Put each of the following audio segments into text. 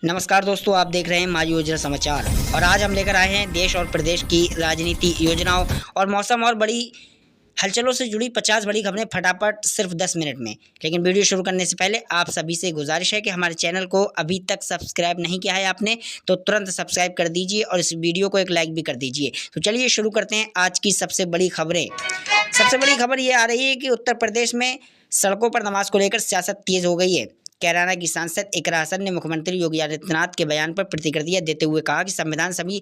नमस्कार दोस्तों, आप देख रहे हैं माई योजना समाचार और आज हम लेकर आए हैं देश और प्रदेश की राजनीति, योजनाओं और मौसम और बड़ी हलचलों से जुड़ी 50 बड़ी खबरें फटाफट सिर्फ 10 मिनट में। लेकिन वीडियो शुरू करने से पहले आप सभी से गुजारिश है कि हमारे चैनल को अभी तक सब्सक्राइब नहीं किया है आपने तो तुरंत सब्सक्राइब कर दीजिए और इस वीडियो को एक लाइक भी कर दीजिए। तो चलिए शुरू करते हैं आज की सबसे बड़ी खबरें। सबसे बड़ी खबर ये आ रही है कि उत्तर प्रदेश में सड़कों पर नमाज को लेकर सियासत तेज हो गई है। कैराना की सांसद इकरा हसन ने मुख्यमंत्री योगी आदित्यनाथ के बयान पर प्रतिक्रिया देते हुए कहा कि संविधान सभी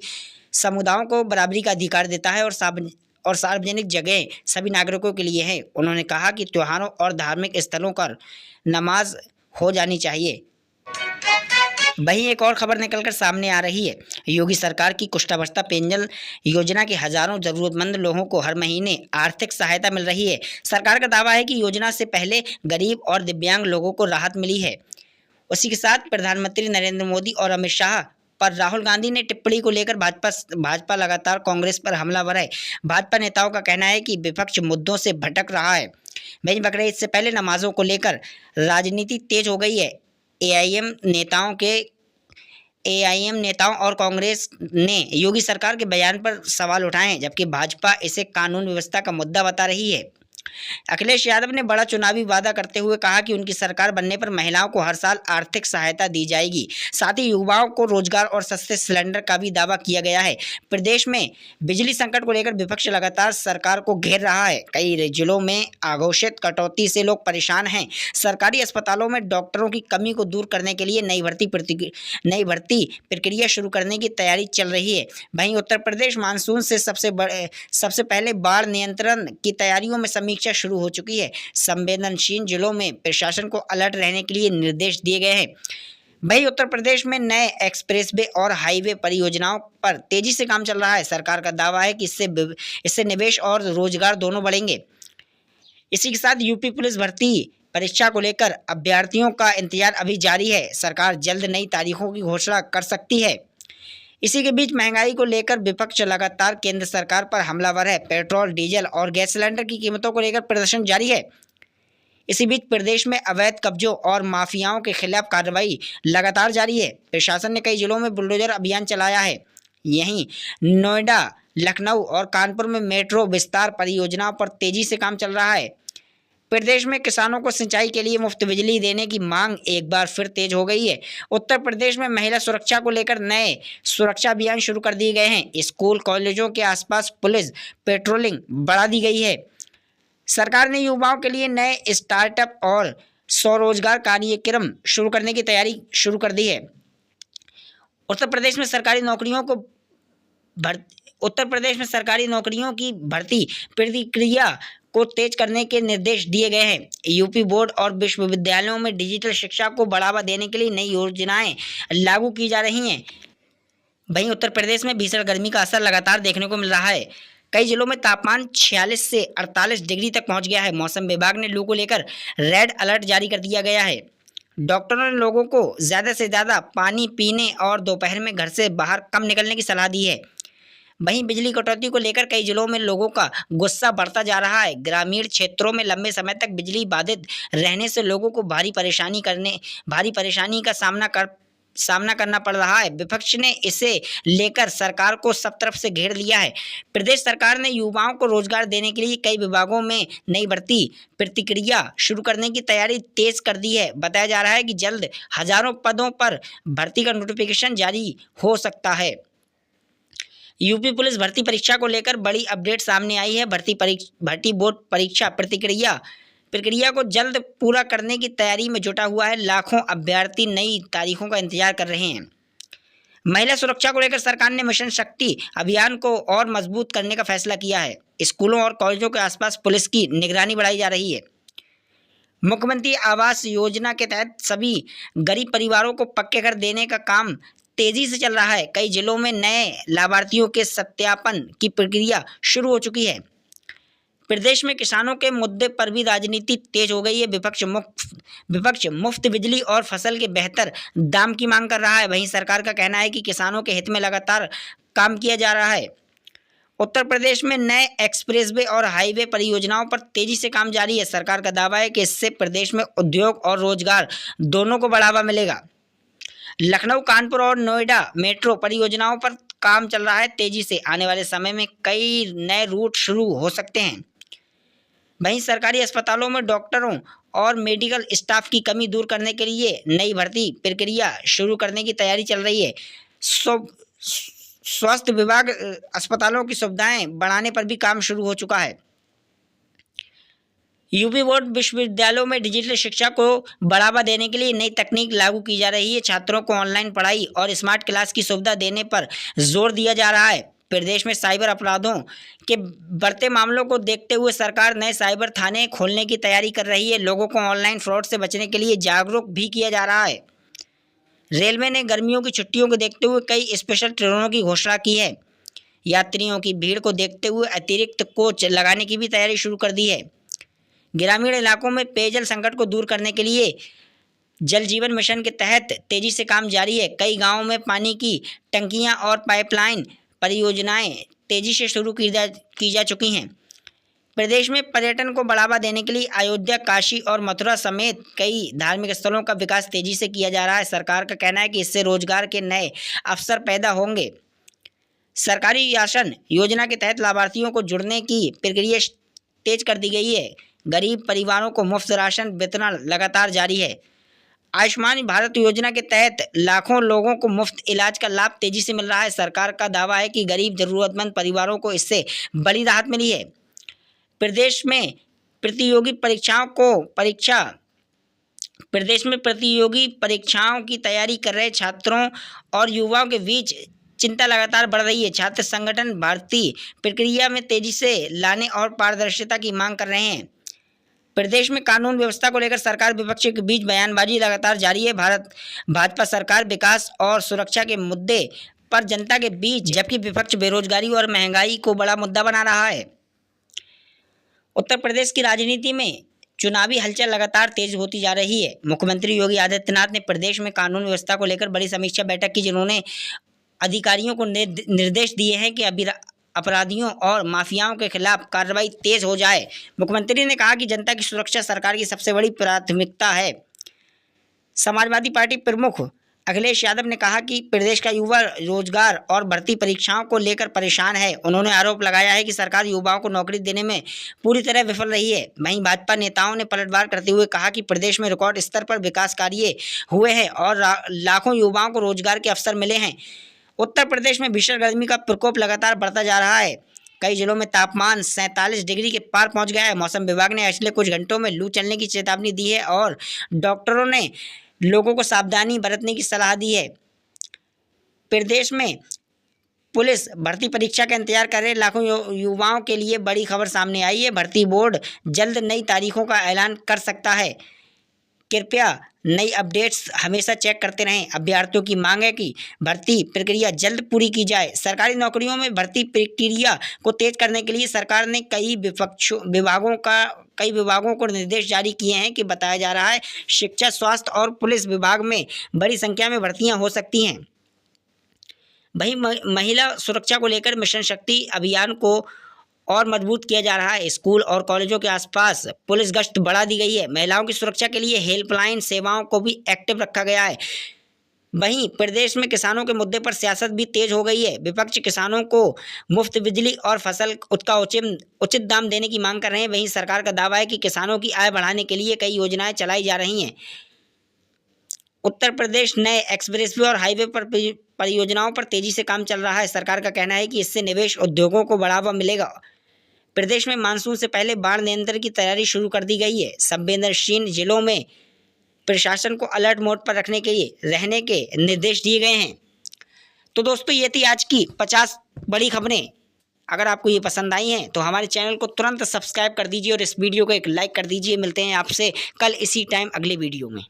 समुदायों को बराबरी का अधिकार देता है और सार्वजनिक जगह सभी नागरिकों के लिए है। उन्होंने कहा कि त्योहारों और धार्मिक स्थलों पर नमाज हो जानी चाहिए। वहीं एक और खबर निकलकर सामने आ रही है। योगी सरकार की कुष्ठावस्था पेंशन योजना के हजारों जरूरतमंद लोगों को हर महीने आर्थिक सहायता मिल रही है। सरकार का दावा है कि योजना से पहले गरीब और दिव्यांग लोगों को राहत मिली है। उसी के साथ प्रधानमंत्री नरेंद्र मोदी और अमित शाह पर राहुल गांधी ने टिप्पणी को लेकर भाजपा लगातार कांग्रेस पर हमलावर है। भाजपा नेताओं का कहना है कि विपक्ष मुद्दों से भटक रहा है। वहीं बकरीद से पहले नमाजों को लेकर राजनीति तेज हो गई है। एआईएम नेताओं और कांग्रेस ने योगी सरकार के बयान पर सवाल उठाए हैं, जबकि भाजपा इसे कानून व्यवस्था का मुद्दा बता रही है। अखिलेश यादव ने बड़ा चुनावी वादा करते हुए कहा कि उनकी सरकार बनने पर महिलाओं को हर साल आर्थिक सहायता दी जाएगी। साथ ही युवाओं को रोजगार और सस्ते सिलेंडर का भी दावा किया गया है। प्रदेश में बिजली संकट को लेकर विपक्ष लगातार सरकार को घेर रहा है। कई जिलों में अघोषित कटौती से लोग परेशान हैं। सरकारी अस्पतालों में डॉक्टरों की कमी को दूर करने के लिए नई भर्ती प्रक्रिया शुरू करने की तैयारी चल रही है। वहीं उत्तर प्रदेश मानसून से सबसे पहले बाढ़ नियंत्रण की तैयारियों में समीक्षा शुरू हो चुकी है। संवेदनशील जिलों में प्रशासन को अलर्ट रहने के लिए निर्देश दिए गए हैं। वहीं उत्तर प्रदेश में नए एक्सप्रेसवे और हाईवे परियोजनाओं पर तेजी से काम चल रहा है। सरकार का दावा है कि इससे निवेश और रोजगार दोनों बढ़ेंगे। इसी के साथ यूपी पुलिस भर्ती परीक्षा को लेकर अभ्यर्थियों का इंतजार अभी जारी है। सरकार जल्द नई तारीखों की घोषणा कर सकती है। इसी के बीच महंगाई को लेकर विपक्ष लगातार केंद्र सरकार पर हमलावर है। पेट्रोल, डीजल और गैस सिलेंडर की कीमतों को लेकर प्रदर्शन जारी है। इसी बीच प्रदेश में अवैध कब्जों और माफियाओं के खिलाफ कार्रवाई लगातार जारी है। प्रशासन ने कई जिलों में बुलडोजर अभियान चलाया है। यहीं नोएडा, लखनऊ और कानपुर में मेट्रो विस्तार परियोजनाओं पर तेजी से काम चल रहा है। प्रदेश में किसानों को सिंचाई के लिए मुफ्त बिजली देने की मांग एक बार फिर तेज हो गई है। उत्तर प्रदेश में महिला सुरक्षा को लेकर नए सुरक्षा अभियान शुरू कर दिए गए हैं। स्कूल, कॉलेजों के आसपास पुलिस पेट्रोलिंग बढ़ा दी गई है। सरकार ने युवाओं के लिए नए स्टार्टअप और स्वरोजगार कार्यक्रम शुरू करने की तैयारी शुरू कर दी है। उत्तर प्रदेश में सरकारी नौकरियों की भर्ती प्रक्रिया को तेज करने के निर्देश दिए गए हैं। यूपी बोर्ड और विश्वविद्यालयों में डिजिटल शिक्षा को बढ़ावा देने के लिए नई योजनाएं लागू की जा रही हैं। वहीं उत्तर प्रदेश में भीषण गर्मी का असर लगातार देखने को मिल रहा है। कई जिलों में तापमान 46 से 48 डिग्री तक पहुंच गया है। मौसम विभाग ने लू को लेकर रेड अलर्ट जारी कर दिया गया है। डॉक्टरों ने लोगों को ज़्यादा से ज़्यादा पानी पीने और दोपहर में घर से बाहर कम निकलने की सलाह दी है। वहीं बिजली कटौती को लेकर कई जिलों में लोगों का गुस्सा बढ़ता जा रहा है। ग्रामीण क्षेत्रों में लंबे समय तक बिजली बाधित रहने से लोगों को भारी परेशानी का सामना करना पड़ रहा है। विपक्ष ने इसे लेकर सरकार को सब तरफ से घेर लिया है। प्रदेश सरकार ने युवाओं को रोजगार देने के लिए कई विभागों में नई भर्ती प्रक्रिया शुरू करने की तैयारी तेज कर दी है। बताया जा रहा है कि जल्द हजारों पदों पर भर्ती का नोटिफिकेशन जारी हो सकता है। यूपी पुलिस भर्ती परीक्षा को लेकर बड़ी अपडेट सामने आई है। भर्ती बोर्ड परीक्षा प्रक्रिया को जल्द पूरा करने की तैयारी में जुटा हुआ है। लाखों अभ्यर्थी नई तारीखों का इंतजार कर रहे हैं। महिला सुरक्षा को लेकर सरकार ने मिशन शक्ति अभियान को और मजबूत करने का फैसला किया है। स्कूलों और कॉलेजों के आसपास पुलिस की निगरानी बढ़ाई जा रही है। मुख्यमंत्री आवास योजना के तहत सभी गरीब परिवारों को पक्के घर देने का काम तेजी से चल रहा है। कई जिलों में नए लाभार्थियों के सत्यापन की प्रक्रिया शुरू हो चुकी है। प्रदेश में किसानों के मुद्दे पर भी राजनीति तेज हो गई है। विपक्ष मुफ्त बिजली और फसल के बेहतर दाम की मांग कर रहा है। वहीं सरकार का कहना है कि किसानों के हित में लगातार काम किया जा रहा है। उत्तर प्रदेश में नए एक्सप्रेसवे और हाईवे परियोजनाओं पर तेजी से काम जारी है। सरकार का दावा है कि इससे प्रदेश में उद्योग और रोजगार दोनों को बढ़ावा मिलेगा। लखनऊ, कानपुर और नोएडा मेट्रो परियोजनाओं पर काम चल रहा है तेजी से। आने वाले समय में कई नए रूट शुरू हो सकते हैं। वहीं सरकारी अस्पतालों में डॉक्टरों और मेडिकल स्टाफ की कमी दूर करने के लिए नई भर्ती प्रक्रिया शुरू करने की तैयारी चल रही है। स्वास्थ्य विभाग अस्पतालों की सुविधाएं बढ़ाने पर भी काम शुरू हो चुका है। यूपी बोर्ड विश्वविद्यालयों में डिजिटल शिक्षा को बढ़ावा देने के लिए नई तकनीक लागू की जा रही है। छात्रों को ऑनलाइन पढ़ाई और स्मार्ट क्लास की सुविधा देने पर जोर दिया जा रहा है। प्रदेश में साइबर अपराधों के बढ़ते मामलों को देखते हुए सरकार नए साइबर थाने खोलने की तैयारी कर रही है। लोगों को ऑनलाइन फ्रॉड से बचने के लिए जागरूक भी किया जा रहा है। रेलवे ने गर्मियों की छुट्टियों को देखते हुए कई स्पेशल ट्रेनों की घोषणा की है। यात्रियों की भीड़ को देखते हुए अतिरिक्त कोच लगाने की भी तैयारी शुरू कर दी है। ग्रामीण इलाकों में पेयजल संकट को दूर करने के लिए जल जीवन मिशन के तहत तेजी से काम जारी है। कई गांवों में पानी की टंकियां और पाइपलाइन परियोजनाएं तेजी से शुरू की जा चुकी हैं। प्रदेश में पर्यटन को बढ़ावा देने के लिए अयोध्या, काशी और मथुरा समेत कई धार्मिक स्थलों का विकास तेजी से किया जा रहा है। सरकार का कहना है कि इससे रोजगार के नए अवसर पैदा होंगे। सरकारी राशन योजना के तहत लाभार्थियों को जुड़ने की प्रक्रिया तेज कर दी गई है। गरीब परिवारों को मुफ्त राशन वितरण लगातार जारी है। आयुष्मान भारत योजना के तहत लाखों लोगों को मुफ्त इलाज का लाभ तेजी से मिल रहा है। सरकार का दावा है कि गरीब जरूरतमंद परिवारों को इससे बड़ी राहत मिली है। प्रदेश में प्रतियोगी परीक्षाओं की तैयारी कर रहे छात्रों और युवाओं के बीच चिंता लगातार बढ़ रही है। छात्र संगठन भर्ती प्रक्रिया में तेजी से लाने और पारदर्शिता की मांग कर रहे हैं। प्रदेश में कानून व्यवस्था को लेकर सरकार विपक्ष के बीच बयानबाजी लगातार जारी है। भाजपा सरकार विकास और सुरक्षा के मुद्दे पर जनता के बीच, जबकि विपक्ष बेरोजगारी और महंगाई को बड़ा मुद्दा बना रहा है। उत्तर प्रदेश की राजनीति में चुनावी हलचल लगातार तेज होती जा रही है। मुख्यमंत्री योगी आदित्यनाथ ने प्रदेश में कानून व्यवस्था को लेकर बड़ी समीक्षा बैठक की, जिन्होंने अधिकारियों को निर्देश दिए हैं कि अपराधियों और माफियाओं के खिलाफ कार्रवाई तेज हो जाए। मुख्यमंत्री ने कहा कि जनता की सुरक्षा सरकार की सबसे बड़ी प्राथमिकता है। समाजवादी पार्टी प्रमुख अखिलेश यादव ने कहा कि प्रदेश का युवा रोजगार और भर्ती परीक्षाओं को लेकर परेशान है। उन्होंने आरोप लगाया है कि सरकार युवाओं को नौकरी देने में पूरी तरह विफल रही है। वहीं भाजपा नेताओं ने पलटवार करते हुए कहा कि प्रदेश में रिकॉर्ड स्तर पर विकास कार्य हुए हैं और लाखों युवाओं को रोजगार के अवसर मिले हैं। उत्तर प्रदेश में भीषण गर्मी का प्रकोप लगातार बढ़ता जा रहा है। कई जिलों में तापमान 47 डिग्री के पार पहुंच गया है। मौसम विभाग ने अगले कुछ घंटों में लू चलने की चेतावनी दी है और डॉक्टरों ने लोगों को सावधानी बरतने की सलाह दी है। प्रदेश में पुलिस भर्ती परीक्षा का इंतजार कर रहे लाखों युवाओं के लिए बड़ी खबर सामने आई है। भर्ती बोर्ड जल्द नई तारीखों का ऐलान कर सकता है। कृपया नई अपडेट्स हमेशा चेक करते रहें। अभ्यर्थियों की मांग है कि भर्ती प्रक्रिया जल्द पूरी की जाए। सरकारी नौकरियों में भर्ती प्रक्रिया को तेज करने के लिए सरकार ने कई विभागों को निर्देश जारी किए हैं कि बताया जा रहा है शिक्षा, स्वास्थ्य और पुलिस विभाग में बड़ी संख्या में भर्तियां हो सकती हैं। वहीं महिला सुरक्षा को लेकर मिशन शक्ति अभियान को और मजबूत किया जा रहा है। स्कूल और कॉलेजों के आसपास पुलिस गश्त बढ़ा दी गई है। महिलाओं की सुरक्षा के लिए हेल्पलाइन सेवाओं को भी एक्टिव रखा गया है। वहीं प्रदेश में किसानों के मुद्दे पर सियासत भी तेज हो गई है। विपक्ष किसानों को मुफ्त बिजली और फसल का उचित दाम देने की मांग कर रहे हैं। वहीं सरकार का दावा है कि किसानों की आय बढ़ाने के लिए कई योजनाएं चलाई जा रही हैं। उत्तर प्रदेश नए एक्सप्रेसवे और हाईवे पर परियोजनाओं पर तेजी से काम चल रहा है। सरकार का कहना है कि इससे निवेश उद्योगों को बढ़ावा मिलेगा। प्रदेश में मानसून से पहले बाढ़ नियंत्रण की तैयारी शुरू कर दी गई है। संवेदनशील जिलों में प्रशासन को अलर्ट मोड पर रहने के निर्देश दिए गए हैं। तो दोस्तों, ये थी आज की 50 बड़ी खबरें। अगर आपको ये पसंद आई हैं तो हमारे चैनल को तुरंत सब्सक्राइब कर दीजिए और इस वीडियो को एक लाइक कर दीजिए। मिलते हैं आपसे कल इसी टाइम अगले वीडियो में।